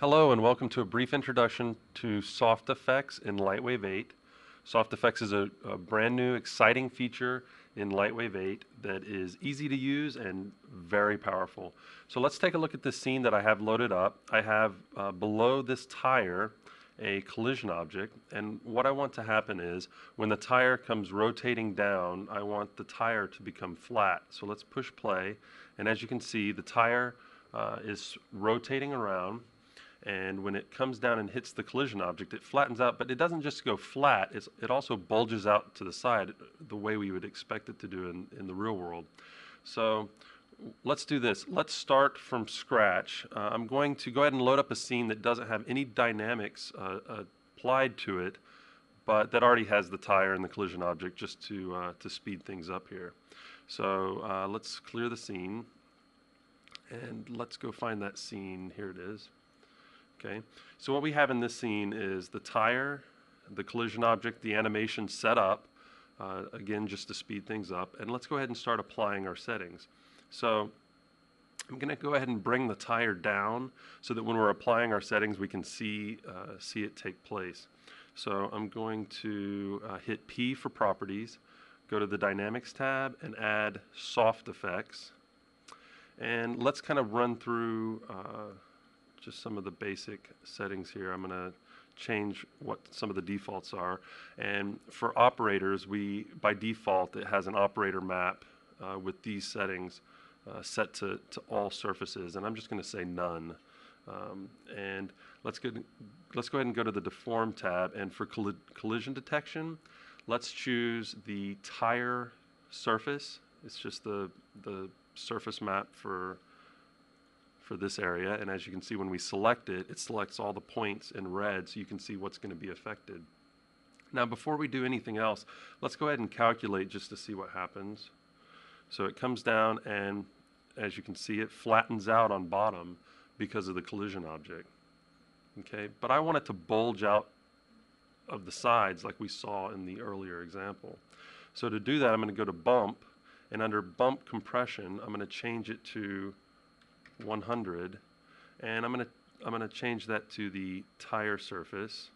Hello and welcome to a brief introduction to SoftFx in LightWave 8. SoftFx is a brand new exciting feature in LightWave 8 that is easy to use and very powerful. So let's take a look at this scene that I have loaded up. I have below this tire a collision object, and what I want to happen is when the tire comes rotating down, I want the tire to become flat. So let's push play, and as you can see, the tire is rotating around. And when it comes down and hits the collision object, it flattens out, but it doesn't just go flat, it also bulges out to the side the way we would expect it to do in the real world. So let's do this. Let's start from scratch. I'm going to go ahead and load up a scene that doesn't have any dynamics applied to it, but that already has the tire and the collision object just to speed things up here. So let's clear the scene, and let's go find that scene. Here it is. Okay, so what we have in this scene is the tire, the collision object, the animation set up, again just to speed things up, and let's go ahead and start applying our settings. So I'm going to go ahead and bring the tire down so that when we're applying our settings we can see it take place. So I'm going to hit P for properties, go to the Dynamics tab and add SoftFx, and let's kind of run through just some of the basic settings here. I'm going to change what some of the defaults are, and for operators, by default it has an operator map with these settings set to all surfaces, and I'm just going to say none. And let's go ahead and go to the Deform tab, and for collision detection, let's choose the tire surface. It's just the surface map for this area, and as you can see, when we select it, it selects all the points in red so you can see what's going to be affected. Now before we do anything else, let's go ahead and calculate just to see what happens. So it comes down, and as you can see, it flattens out on bottom because of the collision object. Okay, but I want it to bulge out of the sides like we saw in the earlier example. So to do that, I'm going to go to bump, and under bump compression I'm going to change it to 100, and I'm going to change that to the tire surface,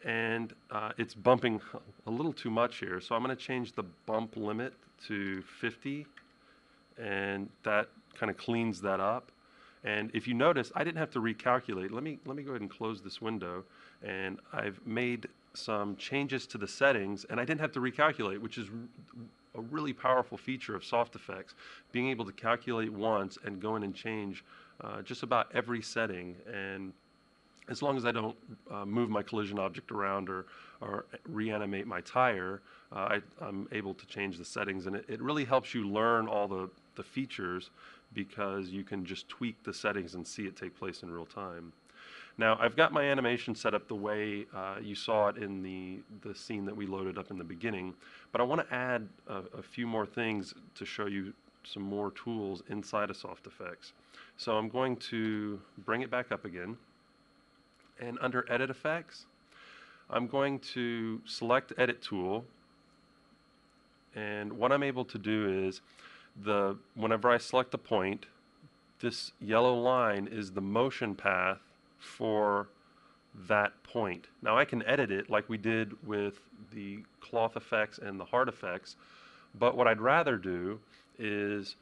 and it's bumping a little too much here, so I'm going to change the bump limit to 50, and that kind of cleans that up. And if you notice, I didn't have to recalculate. Let me go ahead and close this window, and I've made some changes to the settings, and I didn't have to recalculate, which is a really powerful feature of SoftFx, being able to calculate once and go in and change just about every setting. And as long as I don't move my collision object around or reanimate my tire, I'm able to change the settings, and it really helps you learn all the features because you can just tweak the settings and see it take place in real time. Now I've got my animation set up the way you saw it in the scene that we loaded up in the beginning, but I want to add a few more things to show you some more tools inside of SoftFx. So I'm going to bring it back up again, and under Edit Effects I'm going to select Edit Tool, and what I'm able to do is whenever I select a point, this yellow line is the motion path for that point. Now I can edit it like we did with the cloth effects and the hard effects, but what I'd rather do is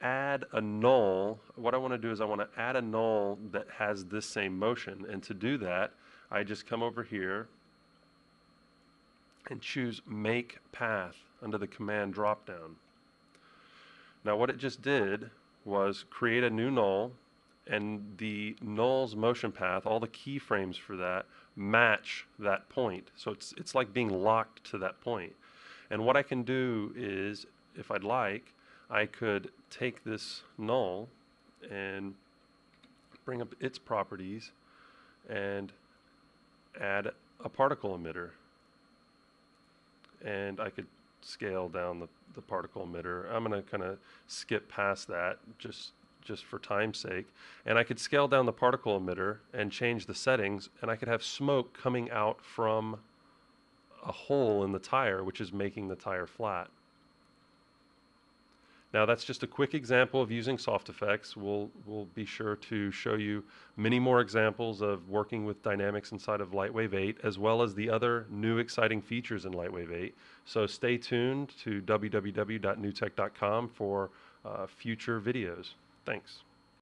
add a null. What I want to do is I want to add a null that has this same motion, and to do that I just come over here and choose Make Path under the command drop down. Now what it just did was create a new null, and the null's motion path, all the keyframes for that, match that point. So it's like being locked to that point. And what I can do is, if I'd like, I could take this null and bring up its properties and add a particle emitter. And I could scale down the particle emitter. I'm going to kind of skip past that just for time's sake, and I could scale down the particle emitter and change the settings, and I could have smoke coming out from a hole in the tire, which is making the tire flat. Now that's just a quick example of using SoftFx. We'll be sure to show you many more examples of working with dynamics inside of LightWave 8, as well as the other new exciting features in LightWave 8. So stay tuned to www.newtek.com for future videos. Thanks.